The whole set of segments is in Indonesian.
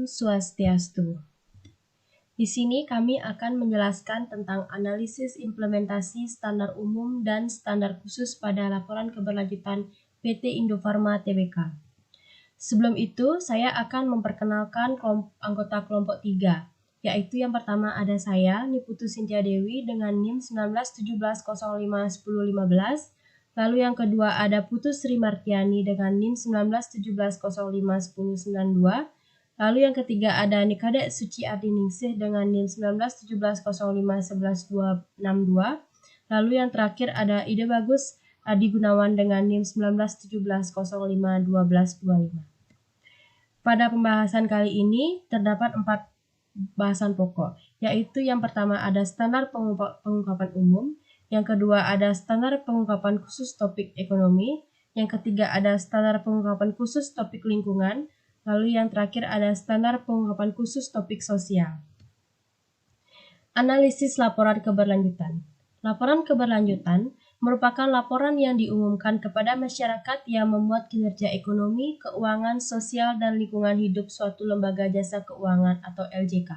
Om Swastiastu. Di sini kami akan menjelaskan tentang analisis implementasi standar umum dan standar khusus pada laporan keberlanjutan PT Indofarma Tbk. Sebelum itu, saya akan memperkenalkan anggota kelompok 3, yaitu yang pertama ada saya, Niputu Sintia Dewi dengan NIM 1917051015. Lalu yang kedua ada Putu Sri Martiani dengan NIM 1917051092. Lalu yang ketiga ada Nikadek Suci Ardiningsih dengan NIM 1917051162. Lalu yang terakhir ada Ide Bagus Adi Gunawan dengan NIM 1917051225. Pada pembahasan kali ini terdapat 4 bahasan pokok, yaitu yang pertama ada standar pengungkapan umum, yang kedua ada standar pengungkapan khusus topik ekonomi, yang ketiga ada standar pengungkapan khusus topik lingkungan, lalu yang terakhir ada standar pengungkapan khusus topik sosial. Analisis laporan keberlanjutan. Laporan keberlanjutan merupakan laporan yang diumumkan kepada masyarakat yang memuat kinerja ekonomi, keuangan, sosial, dan lingkungan hidup suatu lembaga jasa keuangan atau LJK,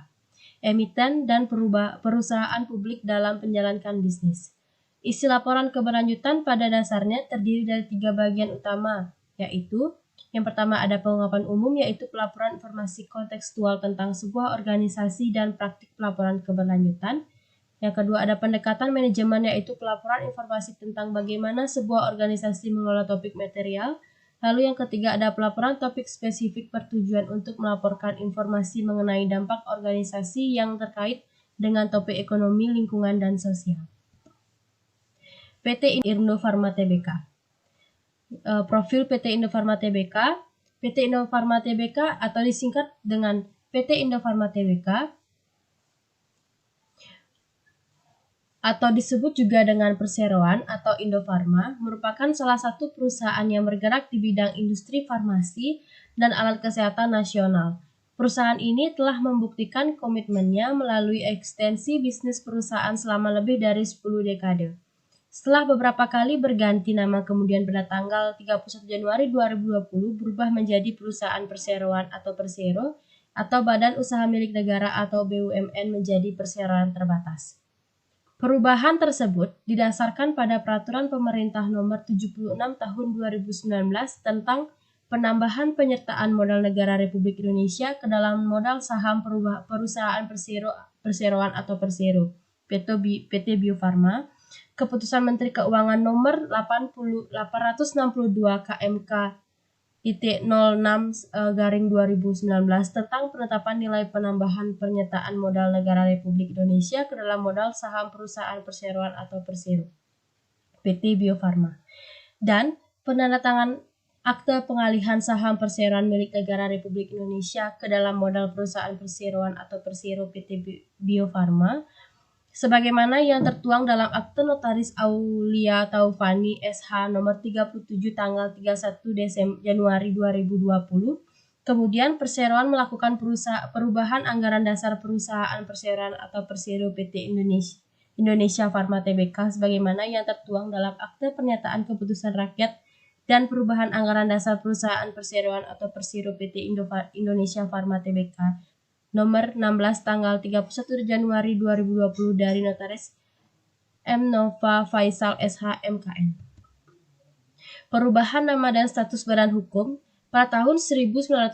emiten, dan perusahaan publik dalam menjalankan bisnis. Isi laporan keberlanjutan pada dasarnya terdiri dari 3 bagian utama, yaitu yang pertama ada pengungkapan umum, yaitu pelaporan informasi kontekstual tentang sebuah organisasi dan praktik pelaporan keberlanjutan. Yang kedua ada pendekatan manajemen, yaitu pelaporan informasi tentang bagaimana sebuah organisasi mengelola topik material. Lalu yang ketiga ada pelaporan topik spesifik bertujuan untuk melaporkan informasi mengenai dampak organisasi yang terkait dengan topik ekonomi, lingkungan, dan sosial. PT Indofarma Tbk. Profil PT Indofarma Tbk. PT Indofarma Tbk atau disingkat dengan PT Indofarma Tbk atau disebut juga dengan perseroan atau Indofarma merupakan salah satu perusahaan yang bergerak di bidang industri farmasi dan alat kesehatan nasional. Perusahaan ini telah membuktikan komitmennya melalui ekstensi bisnis perusahaan selama lebih dari 10 dekade. Setelah beberapa kali berganti nama, kemudian pada tanggal 31 Januari 2020 berubah menjadi perusahaan perseroan atau Persero atau Badan Usaha Milik Negara atau BUMN menjadi perseroan terbatas. Perubahan tersebut didasarkan pada Peraturan Pemerintah Nomor 76 Tahun 2019 tentang penambahan penyertaan modal negara Republik Indonesia ke dalam modal saham perusahaan perseroan atau Persero, PT Bio Farma, Keputusan Menteri Keuangan Nomor 862 KMK IT06/2019 tentang penetapan nilai penambahan penyertaan modal negara Republik Indonesia ke dalam modal saham perusahaan perseroan atau Persero, PT Bio Farma, dan penandatangan akte pengalihan saham perseroan milik negara Republik Indonesia ke dalam modal perusahaan perseroan atau Persero PT Bio Farma sebagaimana yang tertuang dalam Akte Notaris Aulia Taufani SH nomor 37 tanggal 31 Januari 2020. Kemudian perseroan melakukan perubahan anggaran dasar perusahaan perseroan atau Persero PT Indonesia Farma Tbk sebagaimana yang tertuang dalam Akte Pernyataan Keputusan Rakyat dan perubahan anggaran dasar perusahaan perseroan atau Persero PT Indonesia Farma Tbk nomor 16 tanggal 31 Januari 2020 dari Notaris M. Nova Faisal SH MKN. Perubahan nama dan status badan hukum pada tahun 1981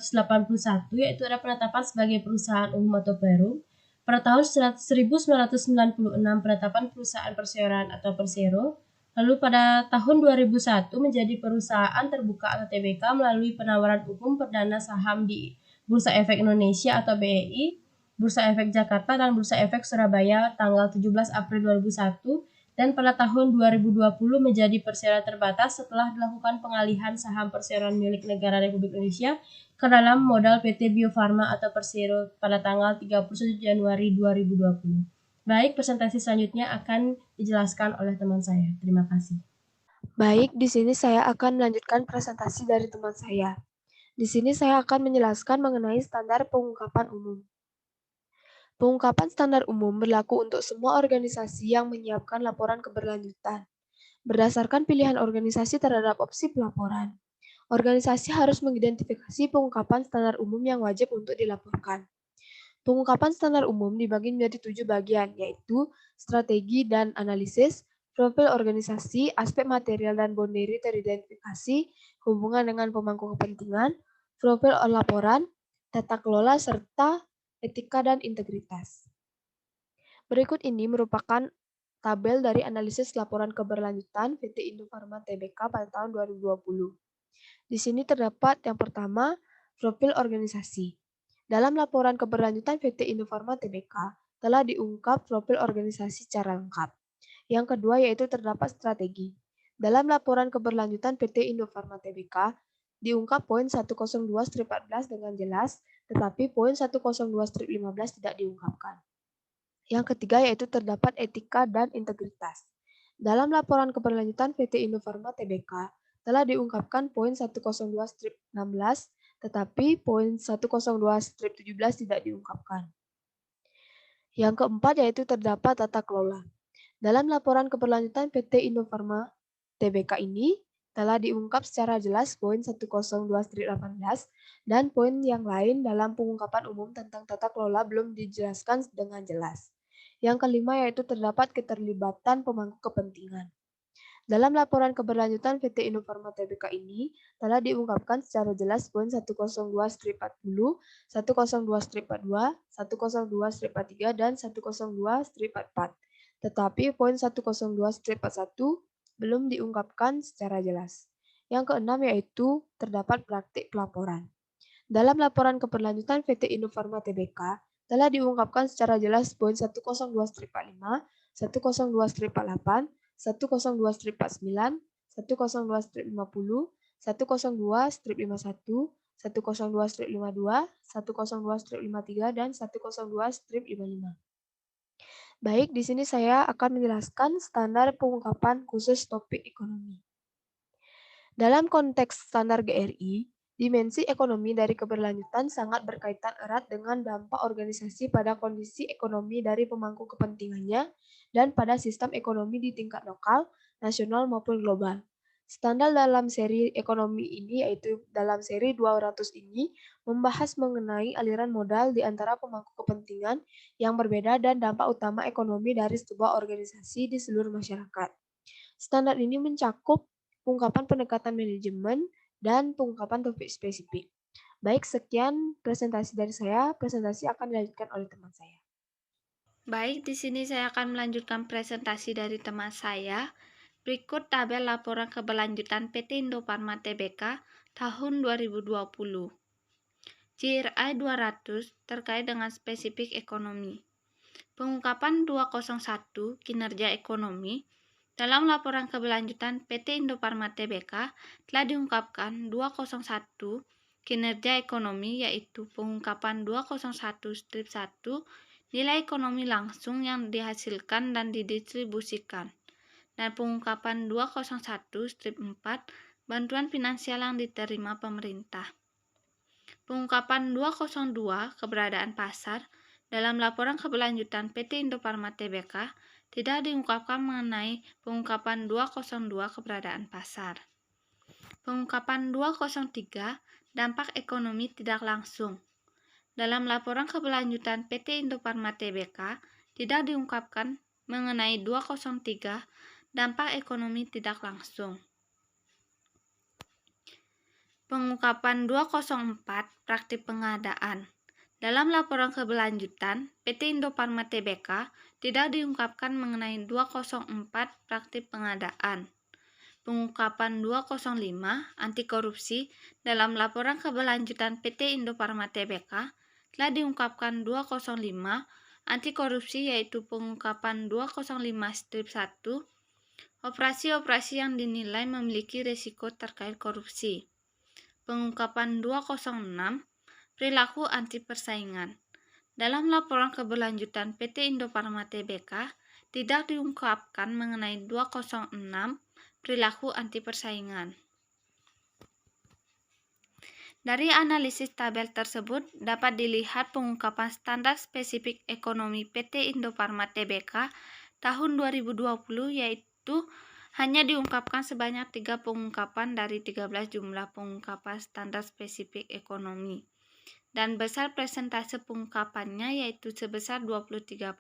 yaitu ada penetapan sebagai perusahaan umum atau perum. Pada tahun 1996 penetapan perusahaan perseroan atau Persero. Lalu pada tahun 2001 menjadi perusahaan terbuka atau TBK melalui penawaran umum perdana saham di Bursa Efek Indonesia atau BEI, Bursa Efek Jakarta, dan Bursa Efek Surabaya tanggal 17 April 2001, dan pada tahun 2020 menjadi perseroan terbatas setelah dilakukan pengalihan saham perseroan milik negara Republik Indonesia ke dalam modal PT Bio Farma atau Persero pada tanggal 31 Januari 2020. Baik, presentasi selanjutnya akan dijelaskan oleh teman saya. Terima kasih. Baik, di sini saya akan melanjutkan presentasi dari teman saya. Di sini saya akan menjelaskan mengenai standar pengungkapan umum. Pengungkapan standar umum berlaku untuk semua organisasi yang menyiapkan laporan keberlanjutan berdasarkan pilihan organisasi terhadap opsi pelaporan. Organisasi harus mengidentifikasi pengungkapan standar umum yang wajib untuk dilaporkan. Pengungkapan standar umum dibagi menjadi 7 bagian, yaitu strategi dan analisis, profil organisasi, aspek material dan boundary teridentifikasi, hubungan dengan pemangku kepentingan, profil laporan, tata kelola, serta etika dan integritas. Berikut ini merupakan tabel dari analisis laporan keberlanjutan PT Indofarma Tbk pada tahun 2020. Di sini terdapat yang pertama, profil organisasi. Dalam laporan keberlanjutan PT Indofarma Tbk telah diungkap profil organisasi secara lengkap. Yang kedua yaitu terdapat strategi. Dalam laporan keberlanjutan PT Indofarma Tbk diungkap poin 102/14 dengan jelas, tetapi poin 102/15 tidak diungkapkan. Yang ketiga yaitu terdapat etika dan integritas. Dalam laporan keberlanjutan PT Indofarma Tbk telah diungkapkan poin 102/16, tetapi poin 102/17 tidak diungkapkan. Yang keempat yaitu terdapat tata kelola. Dalam laporan keberlanjutan PT Indofarma Tbk ini telah diungkap secara jelas poin 102/18 dan poin yang lain dalam pengungkapan umum tentang tata kelola belum dijelaskan dengan jelas. Yang kelima yaitu terdapat keterlibatan pemangku kepentingan. Dalam laporan keberlanjutan PT Indofarma Tbk ini telah diungkapkan secara jelas poin 102/40, 102/42, 102/43, dan 102/44. Tetapi poin 102/41 belum diungkapkan secara jelas. Yang keenam yaitu terdapat praktik pelaporan. Dalam laporan keberlanjutan PT Indofarma Tbk telah diungkapkan secara jelas poin 102/45, 102/48, 102/49, 102/50, 102/51, 102/52, 102/53, dan 102/55. Baik, di sini saya akan menjelaskan standar pengungkapan khusus topik ekonomi. Dalam konteks standar GRI, dimensi ekonomi dari keberlanjutan sangat berkaitan erat dengan dampak organisasi pada kondisi ekonomi dari pemangku kepentingannya dan pada sistem ekonomi di tingkat lokal, nasional maupun global. Standar dalam seri ekonomi ini yaitu dalam seri 200 ini membahas mengenai aliran modal di antara pemangku kepentingan yang berbeda dan dampak utama ekonomi dari sebuah organisasi di seluruh masyarakat. Standar ini mencakup pengungkapan pendekatan manajemen dan pengungkapan topik spesifik. Baik, sekian presentasi dari saya. Presentasi akan dilanjutkan oleh teman saya. Baik, di sini saya akan melanjutkan presentasi dari teman saya. Berikut tabel laporan keberlanjutan PT Indofarma Tbk tahun 2020. GRI 200 terkait dengan spesifik ekonomi. Pengungkapan 201 kinerja ekonomi. Dalam laporan keberlanjutan PT Indofarma Tbk telah diungkapkan 201 kinerja ekonomi, yaitu pengungkapan 201/1 nilai ekonomi langsung yang dihasilkan dan didistribusikan, dan pengungkapan 201/4 bantuan finansial yang diterima pemerintah. Pengungkapan 202 keberadaan pasar. Dalam laporan keberlanjutan PT Indofarma Tbk tidak diungkapkan mengenai pengungkapan 202 keberadaan pasar. Pengungkapan 203 dampak ekonomi tidak langsung. Dalam laporan keberlanjutan PT Indofarma Tbk tidak diungkapkan mengenai 203 dampak ekonomi tidak langsung. Pengungkapan 204 praktik pengadaan. Dalam laporan keberlanjutan, PT Indofarma Tbk tidak diungkapkan mengenai 204 praktik pengadaan. Pengungkapan 205 anti korupsi. Dalam laporan keberlanjutan PT Indofarma Tbk telah diungkapkan 205 anti korupsi, yaitu pengungkapan 205/1 operasi-operasi yang dinilai memiliki risiko terkait korupsi. Pengungkapan 206 perilaku anti persaingan. Dalam laporan keberlanjutan PT Indofarma Tbk tidak diungkapkan mengenai 206 perilaku anti persaingan. Dari analisis tabel tersebut dapat dilihat pengungkapan standar spesifik ekonomi PT Indofarma Tbk tahun 2020 yaitu hanya diungkapkan sebanyak 3 pengungkapan dari 13 jumlah pengungkapan standar spesifik ekonomi, dan besar persentase pengungkapannya yaitu sebesar 23%.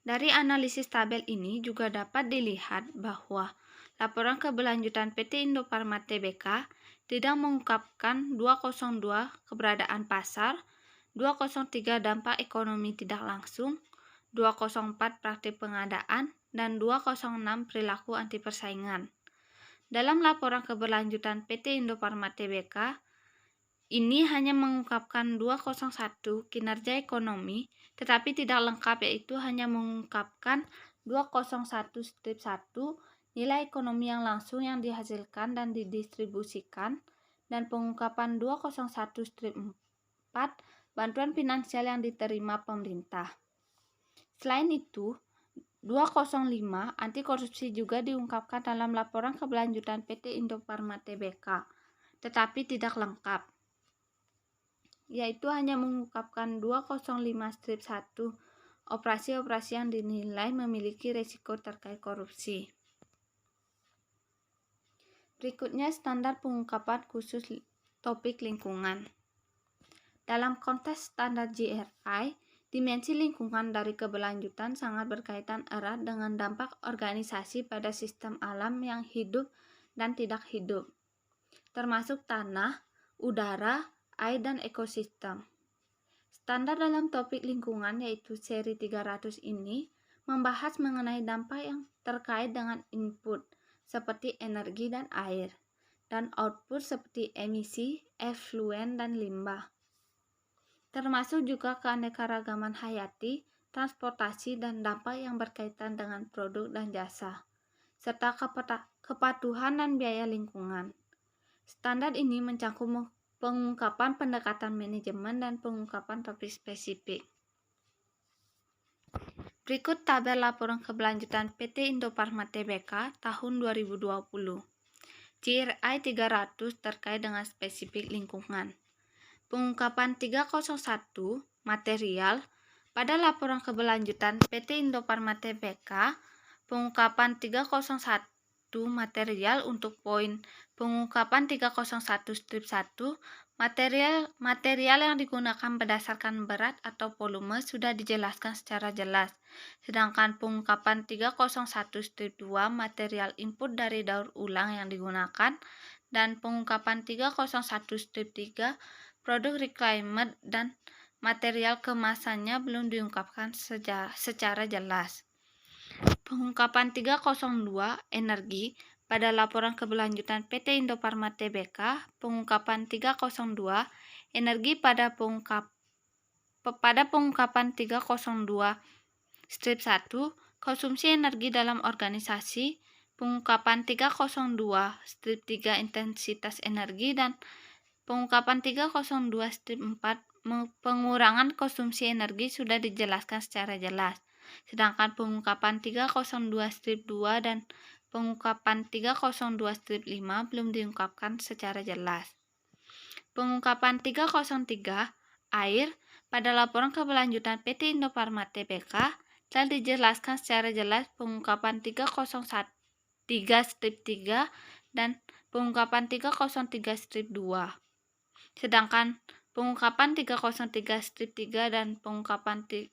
Dari analisis tabel ini juga dapat dilihat bahwa laporan keberlanjutan PT Indofarma Tbk tidak mengungkapkan 202 keberadaan pasar, 203 dampak ekonomi tidak langsung, 204 praktik pengadaan, dan 206 perilaku anti persaingan. Dalam laporan keberlanjutan PT Indofarma Tbk, ini hanya mengungkapkan 201 kinerja ekonomi, tetapi tidak lengkap, yaitu hanya mengungkapkan 201-1 nilai ekonomi yang langsung yang dihasilkan dan didistribusikan, dan pengungkapan 201-4 bantuan finansial yang diterima pemerintah. Selain itu, 205 anti korupsi juga diungkapkan dalam laporan keberlanjutan PT Indofarma Tbk, tetapi tidak lengkap, yaitu hanya mengungkapkan 205-1 operasi-operasi yang dinilai memiliki risiko terkait korupsi. Berikutnya standar pengungkapan khusus topik lingkungan. Dalam konteks standar GRI, dimensi lingkungan dari keberlanjutan sangat berkaitan erat dengan dampak organisasi pada sistem alam yang hidup dan tidak hidup, termasuk tanah, udara, air, dan ekosistem. Standar dalam topik lingkungan yaitu seri 300 ini membahas mengenai dampak yang terkait dengan input seperti energi dan air, dan output seperti emisi, efluen, dan limbah, termasuk juga keanekaragaman hayati, transportasi, dan dampak yang berkaitan dengan produk dan jasa, serta kepatuhan dan biaya lingkungan. Standar ini mencakup pengungkapan pendekatan manajemen dan pengungkapan topik spesifik. Berikut tabel laporan keberlanjutan PT Indofarma Tbk tahun 2020. GRI 300 terkait dengan spesifik lingkungan. Pengungkapan 301 material pada laporan keberlanjutan PT Indofarma Tbk, pengungkapan 301 material untuk poin pengungkapan 301-1 material yang digunakan berdasarkan berat atau volume sudah dijelaskan secara jelas, sedangkan pengungkapan 301-2 material input dari daur ulang yang digunakan, dan pengungkapan 301-3 produk reclaimed dan material kemasannya belum diungkapkan secara jelas. Pengungkapan 302 energi pada laporan keberlanjutan PT Indofarma Tbk, pengungkapan 302 energi pada pengungkapan 302-1 konsumsi energi dalam organisasi, pengungkapan 302-3 intensitas energi, dan pengungkapan 302-4 pengurangan konsumsi energi sudah dijelaskan secara jelas, sedangkan pengungkapan 302-2 dan pengungkapan 302-5 belum diungkapkan secara jelas. Pengungkapan 303 air pada laporan keberlanjutan PT Indofarma Tbk telah dijelaskan secara jelas pengungkapan 301-3 dan pengungkapan 303-2. Sedangkan pengungkapan 303-3 dan pengungkapan 303-4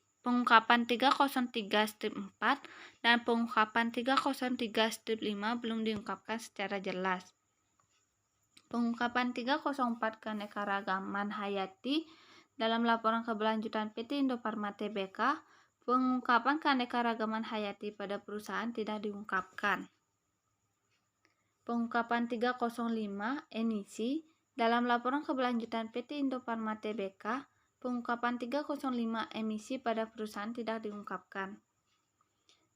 dan pengungkapan 303-5 belum diungkapkan secara jelas. Pengungkapan 304 keanekaragaman hayati dalam laporan keberlanjutan PT Indofarma Tbk, pengungkapan keanekaragaman hayati pada perusahaan tidak diungkapkan. Pengungkapan 305 emisi dalam laporan keberlanjutan PT Indofarma Tbk, pengungkapan 305 emisi pada perusahaan tidak diungkapkan.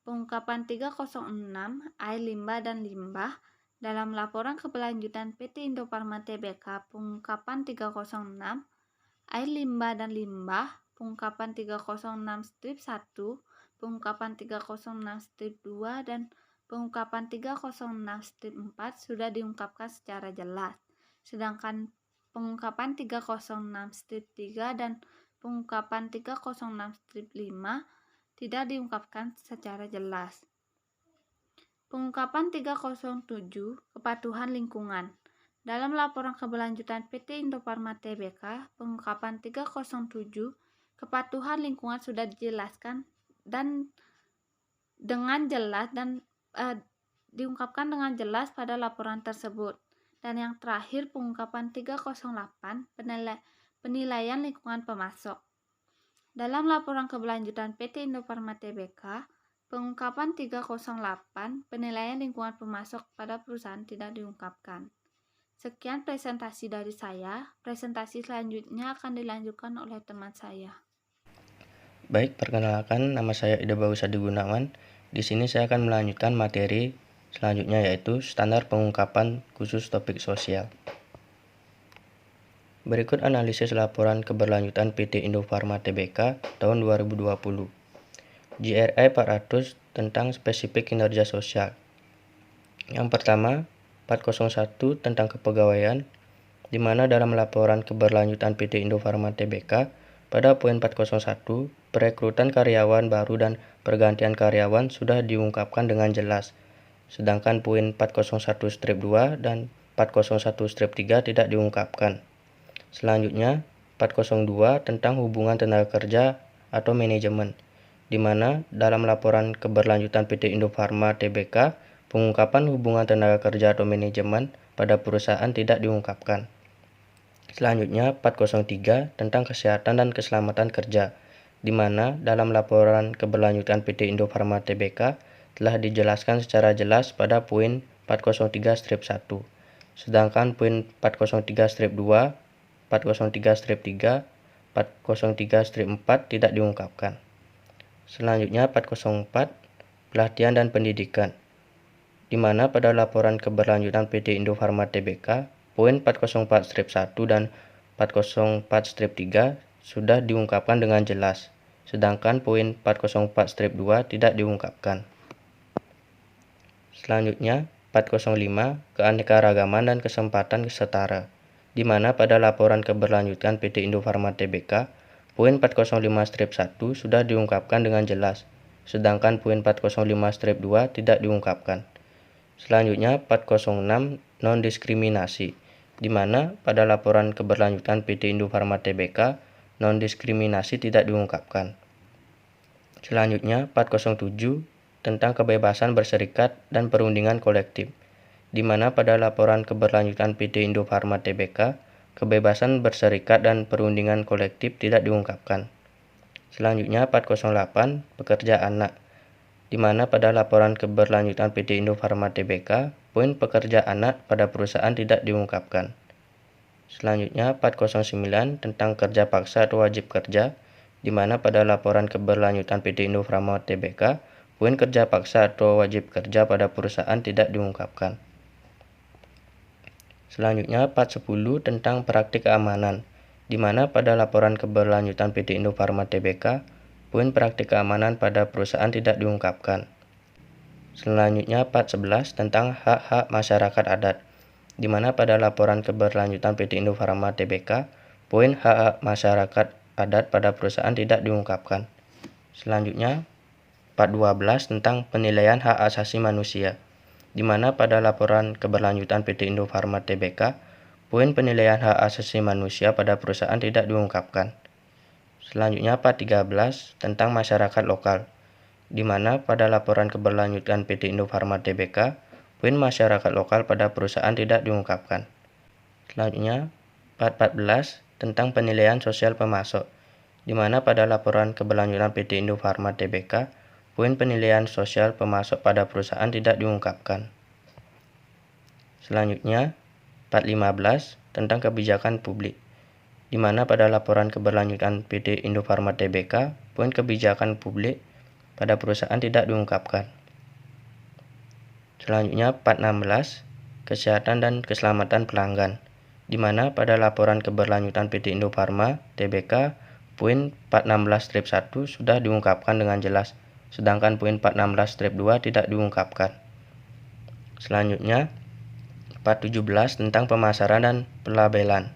Pengungkapan 306 air limbah dan limbah dalam laporan keberlanjutan PT Indofarma Tbk, pengungkapan 306 air limbah dan limbah, pengungkapan 306-1, pengungkapan 306-2 dan pengungkapan 306-4 sudah diungkapkan secara jelas, sedangkan pengungkapan 306-3 dan pengungkapan 306-5 tidak diungkapkan secara jelas. Pengungkapan 307 Kepatuhan Lingkungan. Dalam laporan keberlanjutan PT Indofarma Tbk, pengungkapan 307 Kepatuhan Lingkungan sudah dijelaskan dan dengan jelas diungkapkan dengan jelas pada laporan tersebut. Dan yang terakhir, pengungkapan 308 penilaian lingkungan pemasok. Dalam laporan keberlanjutan PT Indofarma Tbk, pengungkapan 308 penilaian lingkungan pemasok pada perusahaan tidak diungkapkan. Sekian presentasi dari saya. Presentasi selanjutnya akan dilanjutkan oleh teman saya. Baik, perkenalkan, nama saya Ida Bausadi Gunawan. Di sini saya akan melanjutkan materi selanjutnya, yaitu standar pengungkapan khusus topik sosial. Berikut analisis laporan keberlanjutan PT Indofarma Tbk tahun 2020. GRI 400 tentang spesifik kinerja sosial. Yang pertama, 401 tentang kepegawaian, di mana dalam laporan keberlanjutan PT Indofarma Tbk pada poin 401, perekrutan karyawan baru dan pergantian karyawan sudah diungkapkan dengan jelas, sedangkan poin 401-2 dan 401-3 tidak diungkapkan. Selanjutnya, 402 tentang hubungan tenaga kerja atau manajemen, di mana dalam laporan keberlanjutan PT Indofarma Tbk, pengungkapan hubungan tenaga kerja atau manajemen pada perusahaan tidak diungkapkan. Selanjutnya, 403 tentang kesehatan dan keselamatan kerja, di mana dalam laporan keberlanjutan PT Indofarma Tbk telah dijelaskan secara jelas pada poin 403-1, sedangkan poin 403-2, 403-3, 403-4 tidak diungkapkan. Selanjutnya 404, pelatihan dan pendidikan, di mana pada laporan keberlanjutan PT Indofarma Tbk, poin 404-1 dan 404-3 sudah diungkapkan dengan jelas, sedangkan poin 404-2 tidak diungkapkan. Selanjutnya 405, keanekaragaman dan kesempatan setara, di mana pada laporan keberlanjutan PT Indofarma Tbk, poin 405-1 sudah diungkapkan dengan jelas, sedangkan poin 405-2 tidak diungkapkan. Selanjutnya 406, non-diskriminasi, di mana pada laporan keberlanjutan PT Indofarma Tbk, non-diskriminasi tidak diungkapkan. Selanjutnya 407 tentang kebebasan berserikat dan perundingan kolektif, di mana pada laporan keberlanjutan PT Indofarma Tbk, kebebasan berserikat dan perundingan kolektif tidak diungkapkan. Selanjutnya 408, pekerja anak, di mana pada laporan keberlanjutan PT Indofarma Tbk, poin pekerja anak pada perusahaan tidak diungkapkan. Selanjutnya 409 tentang kerja paksa atau wajib kerja, di mana pada laporan keberlanjutan PT Indofarma Tbk, poin kerja paksa atau wajib kerja pada perusahaan tidak diungkapkan. Selanjutnya 410 tentang praktik keamanan, di mana pada laporan keberlanjutan PT Indofarma Tbk, poin praktik keamanan pada perusahaan tidak diungkapkan. Selanjutnya 411 tentang hak-hak masyarakat adat, di mana pada laporan keberlanjutan PT Indofarma Tbk, poin hak-hak masyarakat adat pada perusahaan tidak diungkapkan. Selanjutnya 412 tentang penilaian hak asasi manusia, di mana pada laporan keberlanjutan PT Indofarma Tbk, poin penilaian hak asasi manusia pada perusahaan tidak diungkapkan. Selanjutnya 413 tentang masyarakat lokal, di mana pada laporan keberlanjutan PT Indofarma Tbk, poin masyarakat lokal pada perusahaan tidak diungkapkan. Selanjutnya 414 tentang penilaian sosial pemasok, di mana pada laporan keberlanjutan PT Indofarma Tbk, poin penilaian sosial pemasok pada perusahaan tidak diungkapkan. Selanjutnya 415 tentang kebijakan publik, di mana pada laporan keberlanjutan PT Indofarma Tbk, poin kebijakan publik pada perusahaan tidak diungkapkan. Selanjutnya 416, kesehatan dan keselamatan pelanggan, di mana pada laporan keberlanjutan PT Indofarma Tbk, poin 416-1 sudah diungkapkan dengan jelas, sedangkan poin 416-2 tidak diungkapkan. Selanjutnya 417 tentang pemasaran dan pelabelan,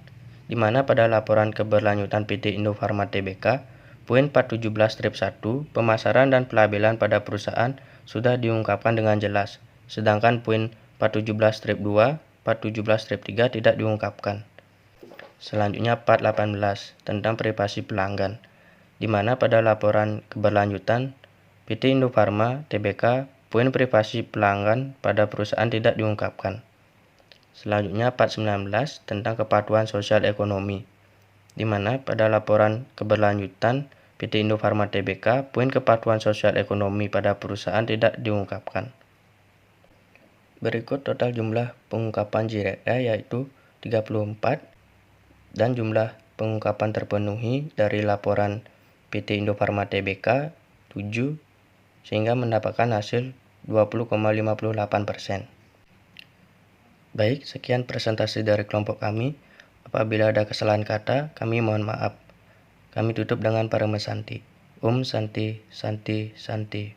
di mana pada laporan keberlanjutan PT Indofarma Tbk, Poin 417 strip 1, pemasaran dan pelabelan pada perusahaan sudah diungkapkan dengan jelas, sedangkan poin 417 strip 2, 417 strip 3 tidak diungkapkan. Selanjutnya 418 tentang privasi pelanggan, di mana pada laporan keberlanjutan PT Indofarma Tbk poin privasi pelanggan pada perusahaan tidak diungkapkan. Selanjutnya 419 tentang kepatuhan sosial ekonomi, di mana pada laporan keberlanjutan PT Indofarma Tbk poin kepatuhan sosial ekonomi pada perusahaan tidak diungkapkan. Berikut total jumlah pengungkapan JRI yaitu 34 dan jumlah pengungkapan terpenuhi dari laporan PT Indofarma Tbk 7 sehingga mendapatkan hasil 20,58%. Baik, sekian presentasi dari kelompok kami. Apabila ada kesalahan kata, kami mohon maaf. Kami tutup dengan Parama Santi. Santi, Santi, Santi,